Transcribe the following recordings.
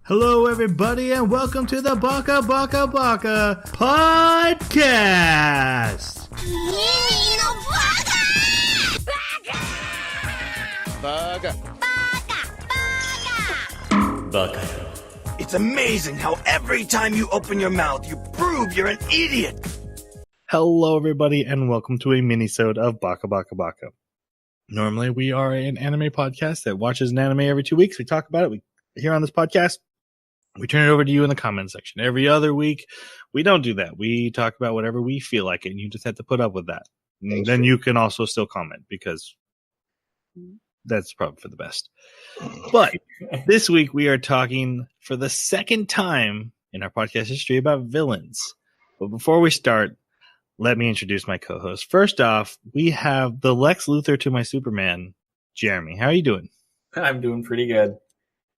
Hello, everybody, and welcome to the Baka podcast. Baka. It's amazing how every time you open your mouth, you prove you're an idiot. Here everybody, and welcome to a mini-sode of Baka. Normally, we are an anime podcast that watches an anime every 2 weeks. We talk about it here on this podcast. We turn it over to you in the comment section. Every other week, we don't do that. We talk about whatever we feel like, and you just have to put up with that. And then you can also still comment, because that's probably for the best. But this week, we are talking for the second time in our podcast history about villains. But before we start, let me introduce my co-host. First off, we have the Lex Luthor to my Superman, Jeremy. How are you doing? I'm doing pretty good.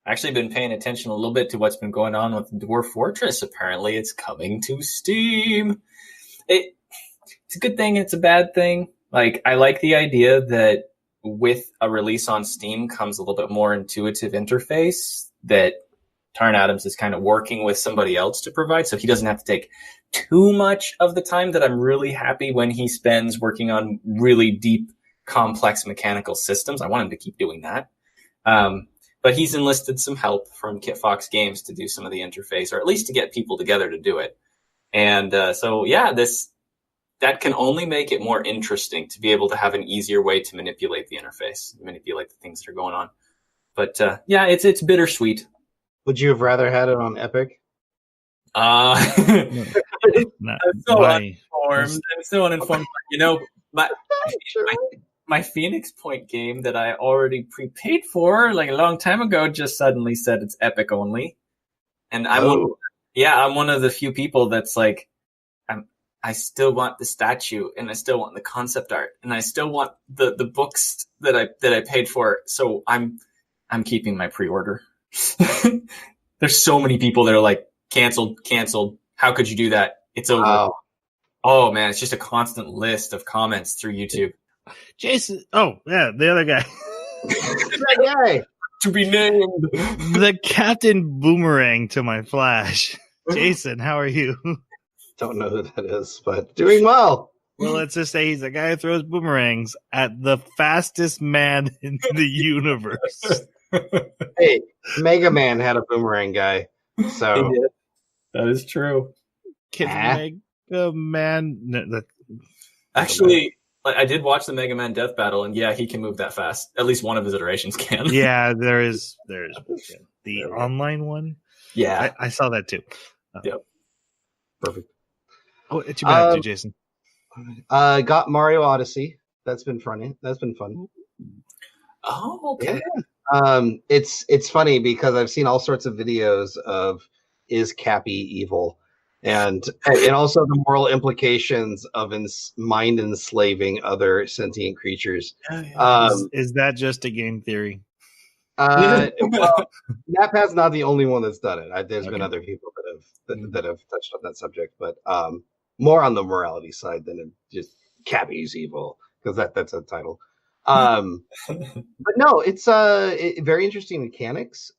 Actually been paying attention a little bit to what's been going on with Dwarf Fortress. Apparently it's coming to Steam. It's a good thing, it's a bad thing. Like, I like the idea that with a release on Steam comes a little bit more intuitive interface that Tarn Adams is kind of working with somebody else to provide, so he doesn't have to take too much of the time that I'm really happy when he spends working on really deep, complex mechanical systems. I want him to keep doing that. But he's enlisted some help from Kit Fox Games to do some of the interface, or at least to get people together to do it. And that can only make it more interesting to be able to have an easier way to manipulate the interface, manipulate the things that are going on. But it's bittersweet. Would you have rather had it on Epic? I'm so uninformed. You know, my Phoenix Point game that I already prepaid for like a long time ago just suddenly said it's Epic only. And I'm one of the few people that's like, I still want the statue, and I still want the concept art, and I still want the books that I paid for. So I'm keeping my pre-order. There's so many people that are like, canceled. How could you do that? It's over. Wow. Oh man, it's just a constant list of comments through YouTube. Jason. Oh, yeah, the other guy. That guy. To be named. The Captain Boomerang to my Flash. Jason, how are you? Don't know who that is, but doing well. Well, let's just say he's a guy who throws boomerangs at the fastest man in the universe. Hey, Mega Man had a boomerang guy. So that is true. Mega Man. Actually, I did watch the Mega Man Death Battle, and yeah, he can move that fast. At least one of his iterations can. Yeah, there is the online one. Yeah, I saw that too. Yep. Perfect. Oh, it's your bad, Jason. Got Mario Odyssey. That's been funny. That's been fun. Oh, okay. Yeah. It's funny because I've seen all sorts of videos of is Cappy evil? And also the moral implications of mind enslaving other sentient creatures. Is that just a game theory? Well, NapPad's not the only one that's done it. There's been other people that have touched on that subject, but more on the morality side than just Cappy's evil, because that's a title. But no, it's very interesting mechanics.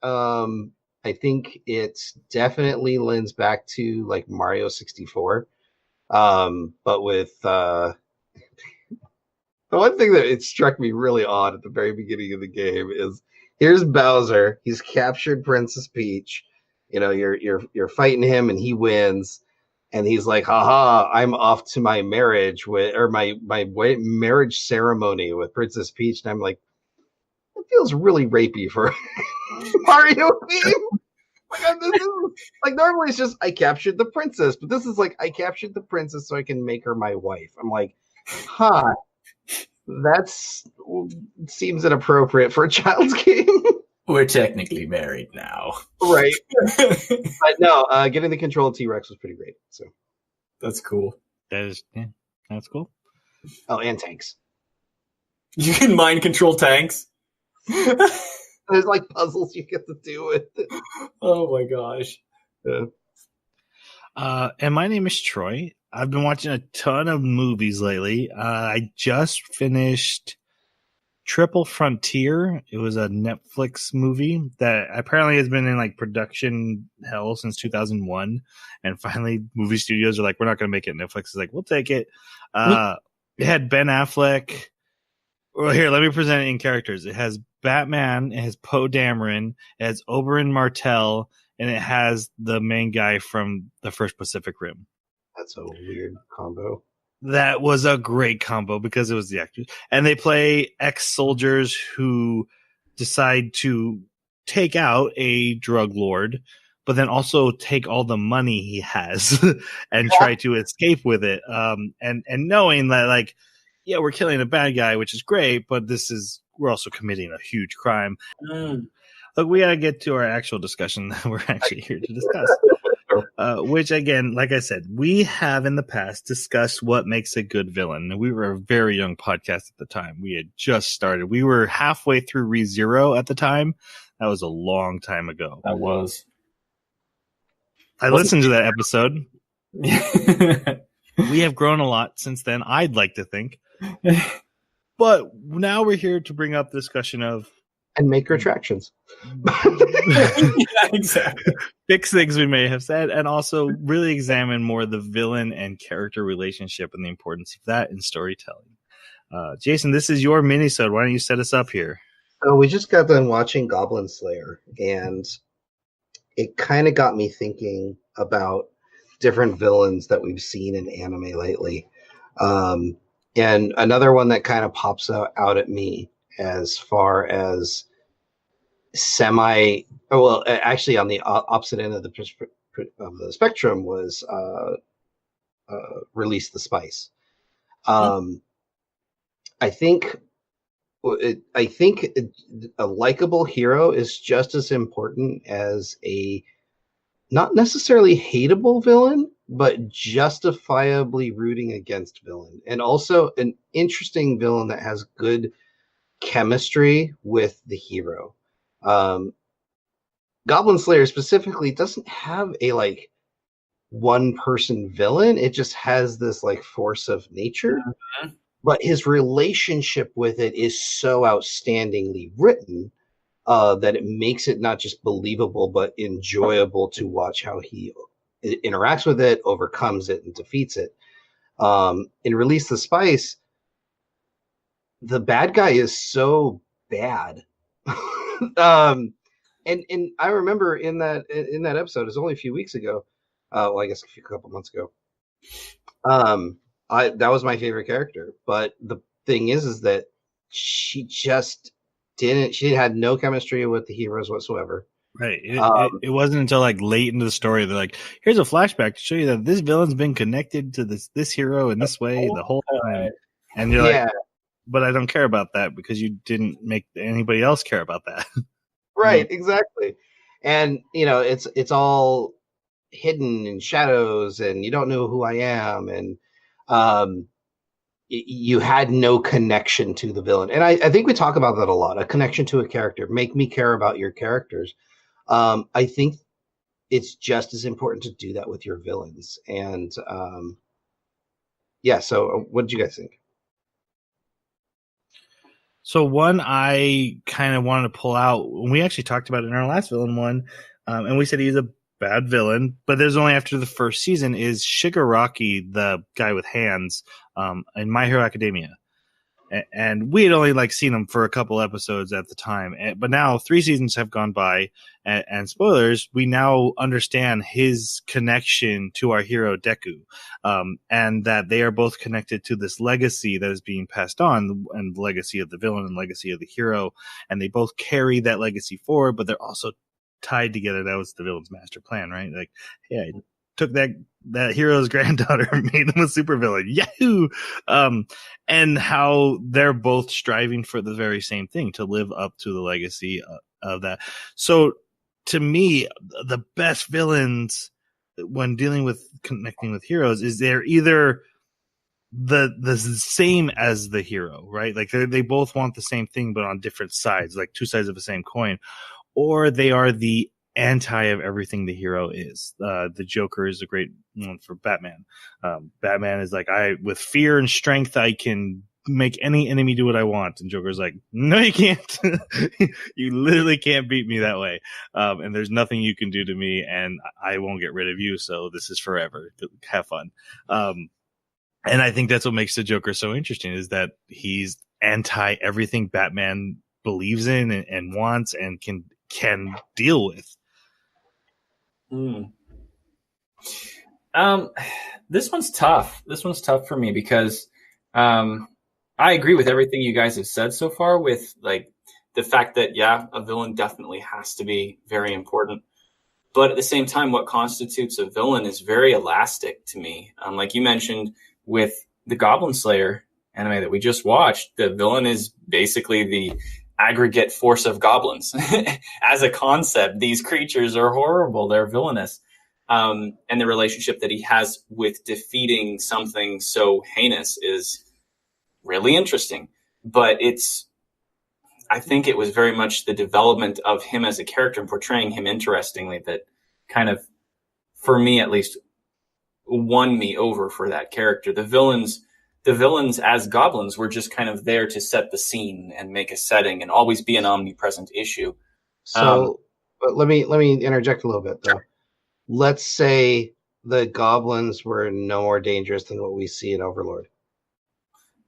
I think it definitely lends back to like Mario 64. But with the one thing that it struck me really odd at the very beginning of the game is here's Bowser. He's captured Princess Peach. You know, you're fighting him and he wins. And he's like, haha, I'm off to my marriage my marriage ceremony with Princess Peach. And I'm like, it feels really rapey for Mario game. Like normally it's just I captured the princess, but this is like I captured the princess so I can make her my wife. I'm like, that's seems inappropriate for a child's game. We're technically married now, right? But no, getting the control of T-Rex was pretty great. So that's cool. That's cool. Oh, and tanks. You can mind control tanks. There's like puzzles you get to do with it. Oh my gosh. Yeah. And my name is Troy. I've been watching a ton of movies lately. I just finished Triple Frontier. It was a Netflix movie that apparently has been in like production hell since 2001. And finally, movie studios are like, we're not going to make it. Netflix is like, we'll take it. It had Ben Affleck. Well, here, let me present it in characters. It has Batman, it has Poe Dameron, it has Oberyn Martell, and it has the main guy from the first Pacific Rim. That's a weird combo. That was a great combo because it was the actors. And they play ex-soldiers who decide to take out a drug lord, but then also take all the money he has and try to escape with it. And knowing that, like, yeah, we're killing a bad guy, which is great, but we're also committing a huge crime. Look, we got to get to our actual discussion that we're actually here to discuss. Which, again, like I said, we have in the past discussed what makes a good villain. We were a very young podcast at the time. We had just started. We were halfway through ReZero at the time. That was a long time ago. That was. I listened to that episode. We have grown a lot since then, I'd like to think. But now we're here to bring up the discussion of and make retractions. Yeah, exactly. Fix things we may have said, and also really examine more the villain and character relationship and the importance of that in storytelling. Jason, this is your mini-sode. Why don't you set us up here? So we just got done watching Goblin Slayer, and it kind of got me thinking about different villains that we've seen in anime lately. And another one that kind of pops out at me as far as actually on the opposite end of the spectrum was Release the Spice. I think a likable hero is just as important as a not necessarily hateable villain, but justifiably rooting against villain, and also an interesting villain that has good chemistry with the hero. Goblin Slayer specifically doesn't have a like one person villain. It just has this like force of nature, but his relationship with it is so outstandingly written that it makes it not just believable, but enjoyable to watch how he interacts with it, overcomes it, and defeats it. In Release the Spice, the bad guy is so bad. And I remember in that episode, it was only a few weeks ago. Well, I guess a couple months ago. That was my favorite character. But the thing is that she just didn't. She had no chemistry with the heroes whatsoever. Right. It wasn't until like late into the story they're like, here's a flashback to show you that this villain's been connected to this hero in this way the whole time. And you're like, but I don't care about that because you didn't make anybody else care about that. Right, exactly. And it's all hidden in shadows, and you don't know who I am, and you had no connection to the villain. And I think we talk about that a lot, a connection to a character. Make me care about your characters. I think it's just as important to do that with your villains. And so what did you guys think? So one I kind of wanted to pull out, we actually talked about it in our last villain one, and we said he's a bad villain, but there's only after the first season, is Shigaraki, the guy with hands, in My Hero Academia. And we had only like seen him for a couple episodes at the time, but now 3 seasons have gone by, and spoilers, we now understand his connection to our hero Deku, and that they are both connected to this legacy that is being passed on, and the legacy of the villain and legacy of the hero, and they both carry that legacy forward, but they're also tied together. That was the villain's master plan, right? Like, yeah, he took that hero's granddaughter and made them a supervillain. Yahoo! And how they're both striving for the very same thing, to live up to the legacy of that. So to me, the best villains when dealing with connecting with heroes is they're either the same as the hero, right? Like they both want the same thing, but on different sides, like two sides of the same coin, or they are the anti of everything the hero is. The Joker is a great one for Batman. Batman is like, with fear and strength, I can make any enemy do what I want. And Joker's like, no, you can't. You literally can't beat me that way. And there's nothing you can do to me, and I won't get rid of you. So this is forever. Have fun. And I think that's what makes the Joker so interesting, is that he's anti everything Batman believes in and wants and can deal with. This one's tough. This one's tough for me because I agree with everything you guys have said so far, with like the fact that, yeah, a villain definitely has to be very important. But at the same time, what constitutes a villain is very elastic to me. Like you mentioned with the Goblin Slayer anime that we just watched, the villain is basically the aggregate force of goblins. As a concept, these creatures are horrible. They're villainous. And the relationship that he has with defeating something so heinous is really interesting. But I think it was very much the development of him as a character and portraying him interestingly that kind of, for me at least, won me over for that character. The villains as goblins were just kind of there to set the scene and make a setting and always be an omnipresent issue. So let me interject a little bit though. Let's say the goblins were no more dangerous than what we see in Overlord.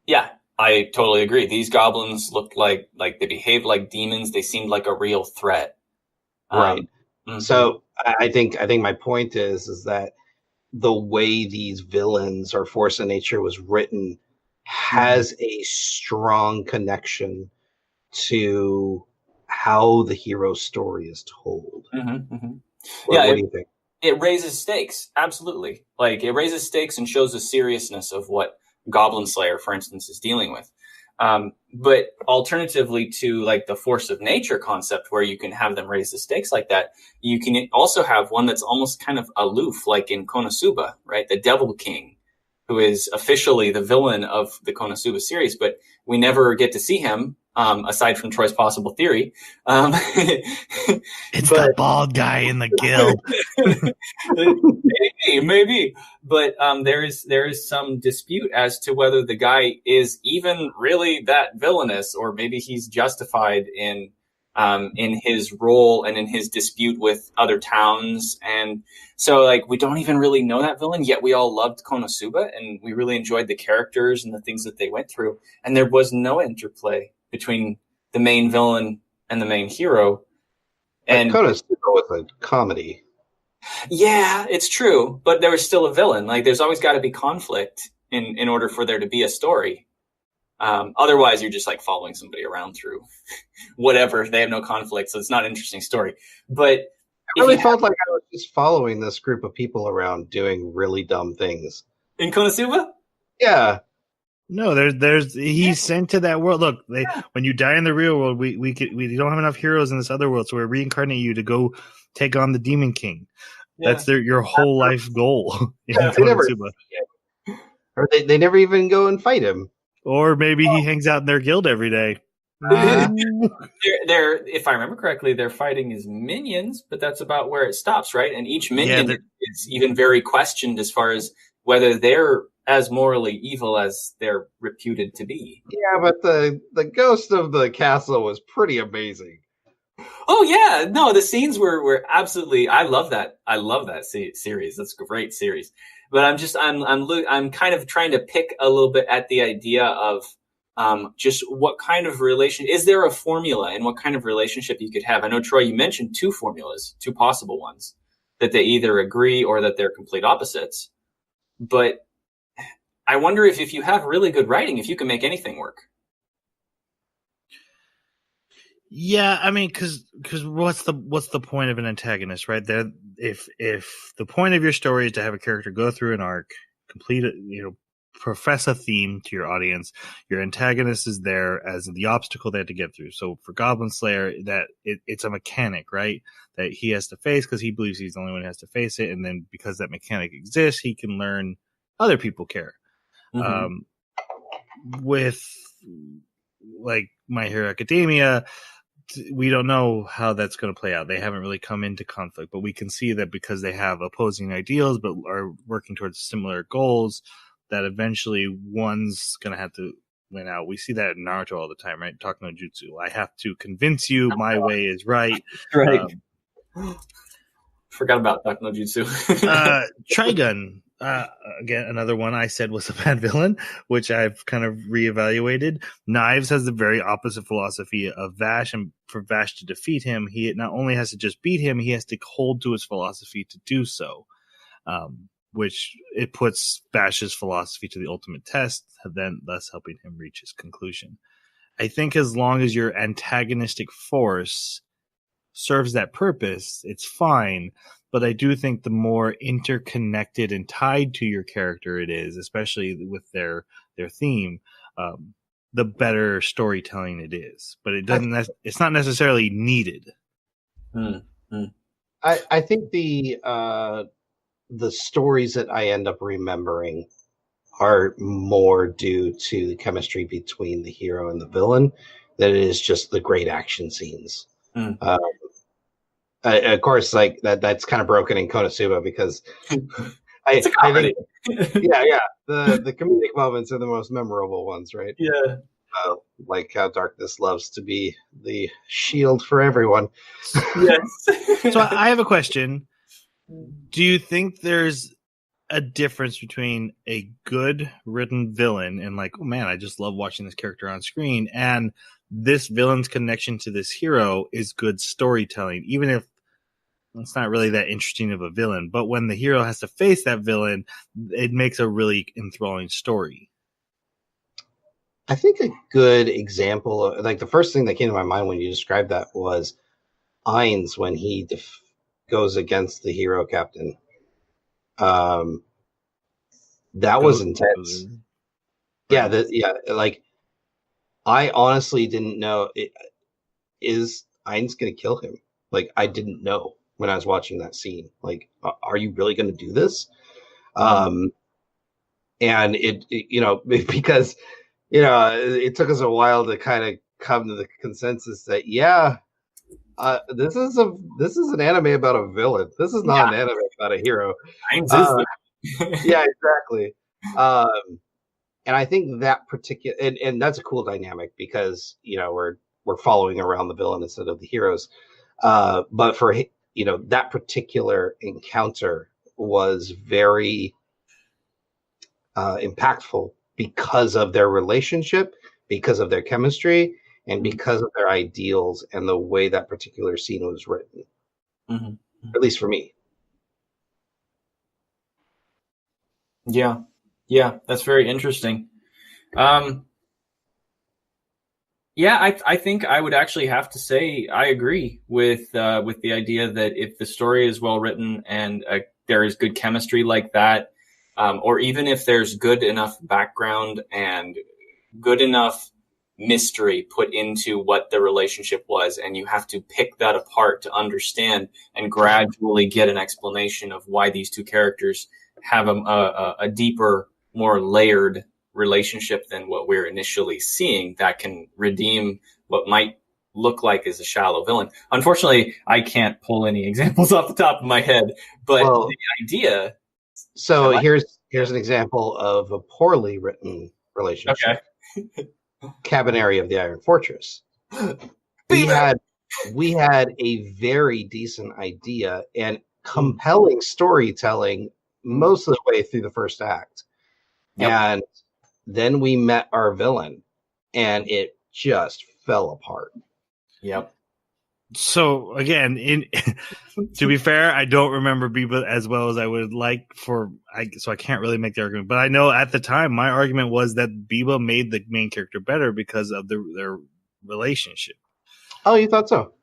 Yeah, I totally agree. These goblins looked like they behaved like demons. They seemed like a real threat. Right. So I think my point is that the way these villains or force of nature was written has a strong connection to how the hero's story is told. What do you think? It raises stakes. Absolutely. Like, it raises stakes and shows the seriousness of what Goblin Slayer, for instance, is dealing with. But alternatively to like the force of nature concept, where you can have them raise the stakes like that, you can also have one that's almost kind of aloof, like in Konosuba, right? The Devil King, who is officially the villain of the Konosuba series, but we never get to see him, aside from Troy's possible theory. It's the bald guy in the guild. Maybe. But there is some dispute as to whether the guy is even really that villainous, or maybe he's justified in his role and in his dispute with other towns. And so, like, we don't even really know that villain, yet we all loved Konosuba and we really enjoyed the characters and the things that they went through. And there was no interplay between the main villain and the main hero. And Konosuba was a comedy. Yeah, it's true, but there was still a villain. Like, there's always got to be conflict in order for there to be a story. Otherwise, you're just like following somebody around through whatever. They have no conflict, so it's not an interesting story. But I really felt like I was just following this group of people around doing really dumb things. In Konosuba? Yeah. No, he's sent to that world. Look, when you die in the real world, we don't have enough heroes in this other world, so we reincarnate you to go take on the Demon King. Yeah. That's your whole life goal. Or they never even go and fight him. Or maybe he hangs out in their guild every day. They're, if I remember correctly, they're fighting as minions, but that's about where it stops, right? And each minion is even very questioned as far as whether they're as morally evil as they're reputed to be. Yeah, but the ghost of the castle was pretty amazing. Oh yeah, no, the scenes were absolutely. I love that series. That's a great series. But I'm kind of trying to pick a little bit at the idea of just what kind of relation is there a formula and what kind of relationship you could have. I know, Troy, you mentioned two possible ones, that they either agree or that they're complete opposites. But I wonder if you have really good writing, if you can make anything work. Yeah, I mean, because what's the point of an antagonist, right? If the point of your story is to have a character go through an arc, complete it, profess a theme to your audience, your antagonist is there as the obstacle they have to get through. So for Goblin Slayer, that it's a mechanic, right? That he has to face because he believes he's the only one who has to face it, and then because that mechanic exists, he can learn other people care. Mm-hmm. With like My Hero Academia, we don't know how that's going to play out. They haven't really come into conflict, but we can see that because they have opposing ideals but are working towards similar goals, that eventually one's going to have to went out. We see that in Naruto all the time, right? Talk no jutsu. I have to convince you my way is right. Right. Forgot about Talk no Jutsu. Trigun. Again, another one I said was a bad villain, which I've kind of reevaluated. Knives has the very opposite philosophy of Vash, and for Vash to defeat him, he not only has to just beat him, he has to hold to his philosophy to do so, which it puts Vash's philosophy to the ultimate test, then thus helping him reach his conclusion. I think as long as your antagonistic force serves that purpose, it's fine. But I do think the more interconnected and tied to your character it is, especially with their theme, the better storytelling it is. But it doesn't. It's not necessarily needed. I think the stories that I end up remembering are more due to the chemistry between the hero and the villain than it is just the great action scenes. Of course, like that's kind of broken in Kota Suma because I think, the comedic moments are the most memorable ones, right? Yeah. Like how darkness loves to be the shield for everyone. Yes. So I have a question. Do you think there's a difference between a good written villain and like, oh man, I just love watching this character on screen, and this villain's connection to this hero is good storytelling, even if it's not really that interesting of a villain, but when the hero has to face that villain, it makes a really enthralling story. I think a good example of, like, the first thing that came to my mind when you described that was Ainz when he goes against the hero captain. That was intense. Yeah, like, I honestly didn't know, is Ainz going to kill him? Like, I didn't know when I was watching that scene. Like, are you really going to do this? And it, because, it took us a while to kind of come to the consensus that, this is an anime about a villain. This is not an anime about a hero. Yeah, exactly. And I think that particular, and that's a cool dynamic because, we're following around the villain instead of the heroes. But for, that particular encounter was very impactful because of their relationship, because of their chemistry, and because of their ideals and the way that particular scene was written. Mm-hmm. At least for me. Yeah, that's very interesting. I think I would actually have to say I agree with the idea that if the story is well written and there is good chemistry like that, or even if there's good enough background and good enough mystery put into what the relationship was, and you have to pick that apart to understand and gradually get an explanation of why these two characters have a deeper, more layered relationship than what we're initially seeing, that can redeem what might look like as a shallow villain. Unfortunately, I can't pull any examples off the top of my head, but the idea. So here's an example of a poorly written relationship. Okay. Cabinary of the Iron Fortress. We had a very decent idea and compelling storytelling most of the way through the first act. Yep. And then we met our villain, and it just fell apart. Yep. So again, to be fair, I don't remember Biba as well as I would like so I can't really make the argument. But I know at the time my argument was that Biba made the main character better because of their relationship. Oh, you thought so?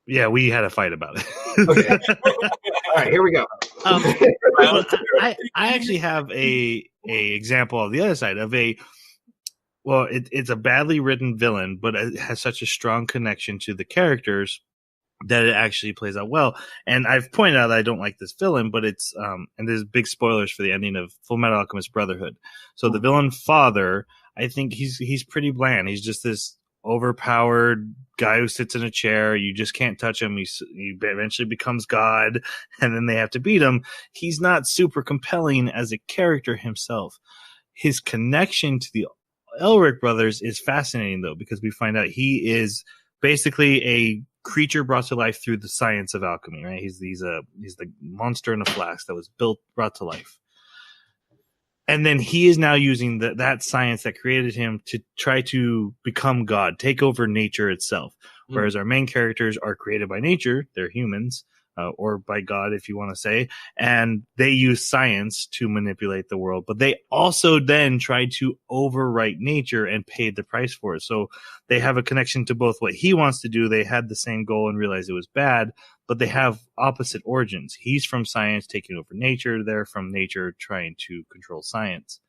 Yeah, we had a fight about it. Okay. All right, here we go. I actually have a example of the other side of it's a badly written villain, but it has such a strong connection to the characters that it actually plays out well. And I've pointed out that I don't like this villain, but it's and there's big spoilers for the ending of Fullmetal Alchemist Brotherhood. So the villain father, I think he's pretty bland. He's just this overpowered guy who sits in a chair. You just can't touch him. He eventually becomes God, and then they have to beat him. He's not super compelling as a character himself. His connection to the Elric brothers is fascinating though, because we find out he is basically a creature brought to life through the science of alchemy, right? He's the monster in a flask that was brought to life. And then he is now using that science that created him to try to become God, take over nature itself. Whereas our main characters are created by nature, they're humans, or by God, if you want to say, and they use science to manipulate the world. But they also then try to overwrite nature and paid the price for it. So they have a connection to both what he wants to do. They had the same goal and realized it was bad, but they have opposite origins. He's from science taking over nature. They're from nature trying to control science.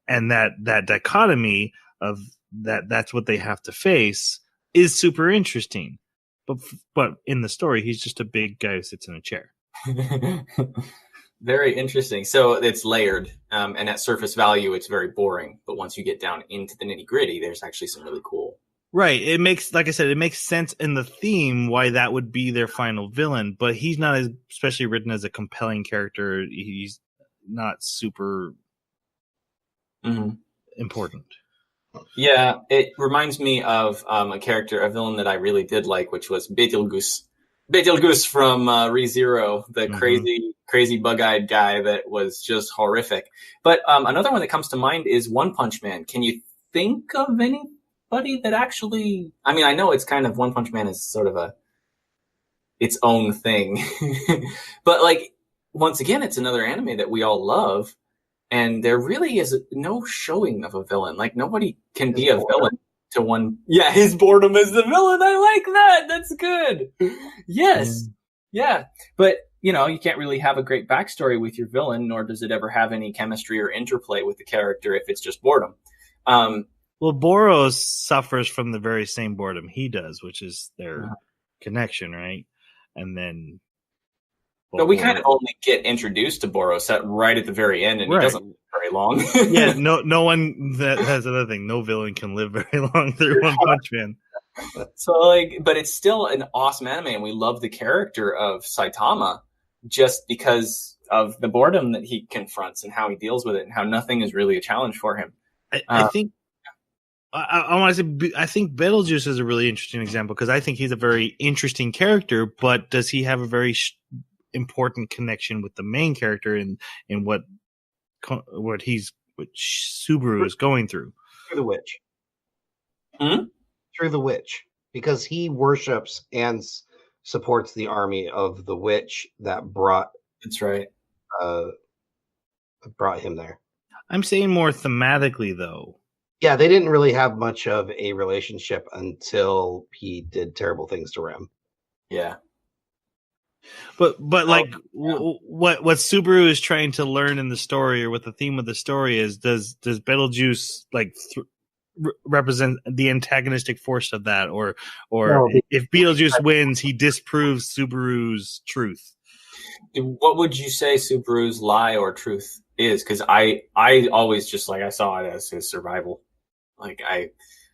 And that dichotomy of that's what they have to face is super interesting. But in the story, he's just a big guy who sits in a chair. Very interesting. So it's layered, and at surface value, it's very boring. But once you get down into the nitty gritty, there's actually some really cool. Right. It makes, like I said, it makes sense in the theme why that would be their final villain. But he's not as especially written as a compelling character. He's not super important. Yeah, it reminds me of a villain that I really did like, which was Beetlejuice. Beetlejuice from ReZero, the crazy bug-eyed guy that was just horrific. But another one that comes to mind is One Punch Man. Can you think of anybody that actually... I mean, I know it's kind of... One Punch Man is sort of its own thing. But, like, once again, it's another anime that we all love. And there really is no showing of a villain. Like, nobody can be a villain to one. Yeah, his boredom is the villain. I like that. That's good. Yes. Yeah. But, you know, you can't really have a great backstory with your villain, nor does it ever have any chemistry or interplay with the character if it's just boredom. Well, Boros suffers from the very same boredom he does, which is their connection, right? And then... But we kind of only get introduced to Boros right at the very end, and he doesn't live very long. Yeah, no one. That's another thing. No villain can live very long through One Punch Man. So, like, but it's still an awesome anime, and we love the character of Saitama just because of the boredom that he confronts and how he deals with it, and how nothing is really a challenge for him. I think. I want to say, I think Beetlejuice is a really interesting example because I think he's a very interesting character, but does he have a very important connection with the main character in what Subaru is going through? Through the witch. Through the witch, because he worships and supports the army of the witch that brought. That's right. Brought him there. I'm saying more thematically, though. Yeah, they didn't really have much of a relationship until he did terrible things to Rem. Yeah. But like what Subaru is trying to learn in the story, or what the theme of the story is, does Beetlejuice like represent the antagonistic force of that, or if Beetlejuice wins, he disproves Subaru's truth? What would you say Subaru's lie or truth is? Because I always just I saw it as his survival. Like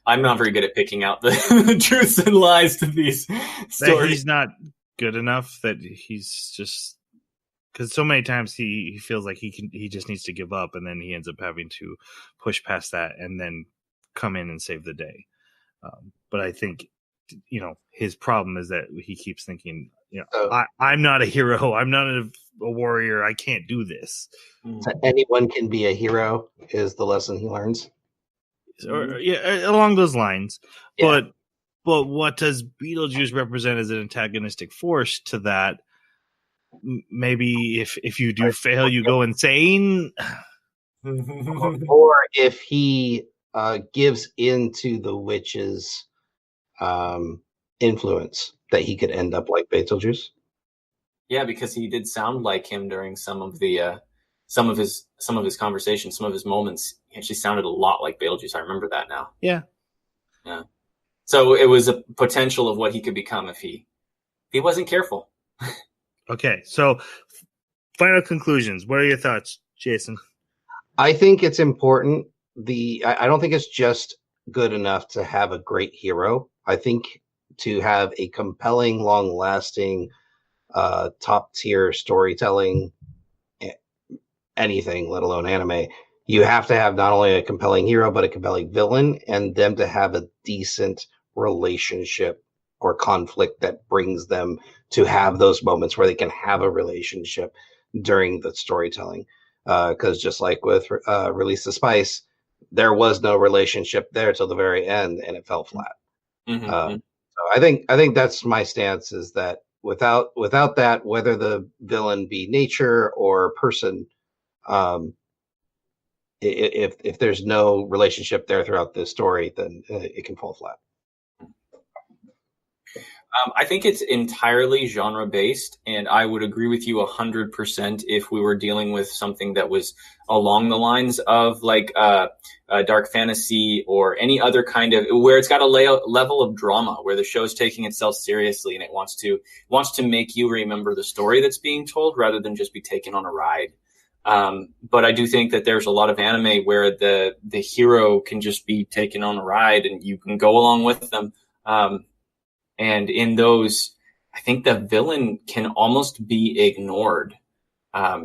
I'm not very good at picking out the truths and lies to these stories. That he's not good enough, that he's just, because so many times he feels like he just needs to give up, and then he ends up having to push past that and then come in and save the day. But I think, you know, his problem is that he keeps thinking, you know, I'm not a hero, I'm not a warrior, I can't do this. So anyone can be a hero is the lesson he learns. Or, yeah, along those lines. Yeah. But what does Beetlejuice represent as an antagonistic force to that? Maybe if you do fail, you go insane. Or if he gives into the witch's influence, that he could end up like Beetlejuice. Yeah, because he did sound like him during some of his conversations, some of his moments. He actually sounded a lot like Beetlejuice. I remember that now. Yeah. So it was a potential of what he could become if he wasn't careful. Okay, so final conclusions. What are your thoughts, Jason? I think it's important. I don't think it's just good enough to have a great hero. I think to have a compelling, long-lasting, top-tier storytelling, anything, let alone anime, you have to have not only a compelling hero, but a compelling villain, and them to have a decent relationship or conflict that brings them to have those moments where they can have a relationship during the storytelling. Because just like with Release the Spice, there was no relationship there till the very end, and it fell flat. So I think that's my stance, is that without that, whether the villain be nature or person, if there's no relationship there throughout the story, then it can fall flat. I think it's entirely genre based, and I would agree with you 100% if we were dealing with something that was along the lines of like dark fantasy or any other kind of, where it's got a level of drama, where the show's taking itself seriously and it wants to make you remember the story that's being told rather than just be taken on a ride. But I do think that there's a lot of anime where the hero can just be taken on a ride and you can go along with them. And in those, I think the villain can almost be ignored,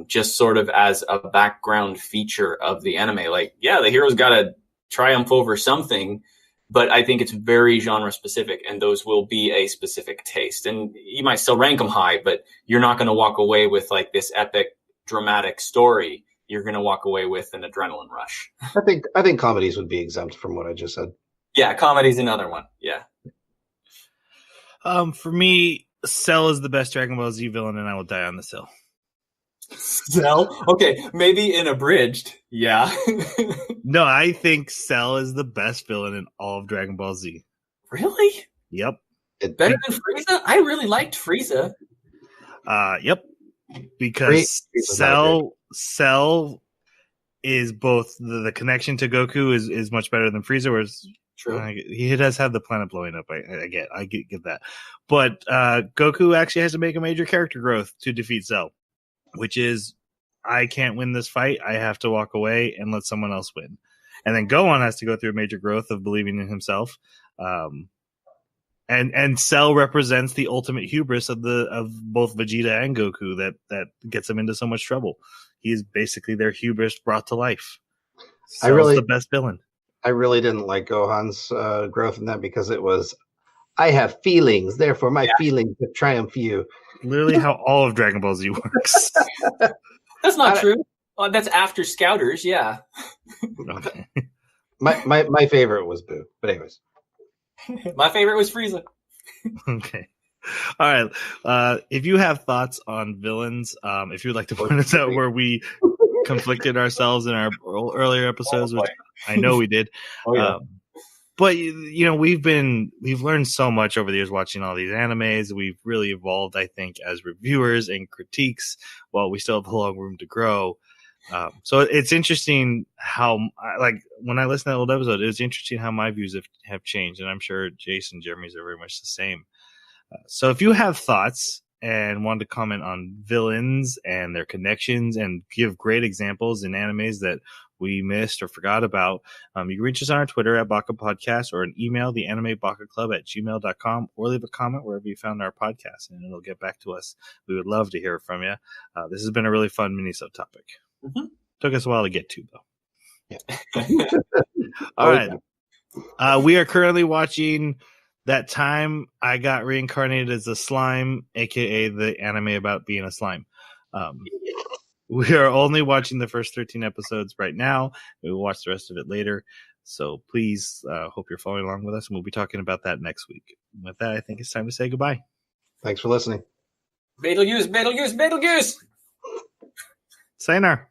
just sort of as a background feature of the anime. Like, yeah, the hero's got to triumph over something, but I think it's very genre specific, and those will be a specific taste. And you might still rank them high, but you're not going to walk away with like this epic, dramatic story. You're going to walk away with an adrenaline rush. I think comedies would be exempt from what I just said. Yeah, comedy's another one. Yeah. For me, Cell is the best Dragon Ball Z villain, and I will die on the Cell. Cell? Okay, maybe in abridged. Yeah. No, I think Cell is the best villain in all of Dragon Ball Z. Really? Yep. Better than Frieza? I really liked Frieza. Yep. Because Cell is both the connection to Goku is much better than Frieza, whereas he does have the planet blowing up. I get that, but Goku actually has to make a major character growth to defeat Cell, which is, I can't win this fight. I have to walk away and let someone else win. And then Gohan has to go through a major growth of believing in himself. And Cell represents the ultimate hubris of both Vegeta and Goku that gets them into so much trouble. He is basically their hubris brought to life. Cell's the best villain. I really didn't like Gohan's growth in that, because it was, I have feelings, therefore my feelings have triumph you. Literally how all of Dragon Ball Z works. That's not true. That's after Scouters, yeah. Okay. My favorite was Boo, but anyways. My favorite was Frieza. Okay. All right. If you have thoughts on villains, if you'd like to point us out where we conflicted ourselves in our earlier episodes, which I know we did. Oh, yeah. But we've learned so much over the years watching all these animes. We've really evolved, I think, as reviewers and critiques. While we still have a long room to grow. So it's interesting how, like, when I listen to that old episode, it's interesting how my views have changed, and I'm sure Jason and Jeremy's are very much the same. So if you have thoughts and want to comment on villains and their connections and give great examples in animes that we missed or forgot about, you can reach us on our Twitter at Baka Podcast, or an email, the anime Baka Club @gmail.com, or leave a comment wherever you found our podcast, and it'll get back to us. We would love to hear from you. This has been a really fun mini-sode topic. Mm-hmm. Took us a while to get to, though. Yeah. All right. We are currently watching That Time I Got Reincarnated as a Slime, aka the anime about being a slime. We are only watching the first 13 episodes right now. We will watch the rest of it later. So please, hope you're following along with us, and we'll be talking about that next week. With that, I think it's time to say goodbye. Thanks for listening. Beetlejuice. Sayonara.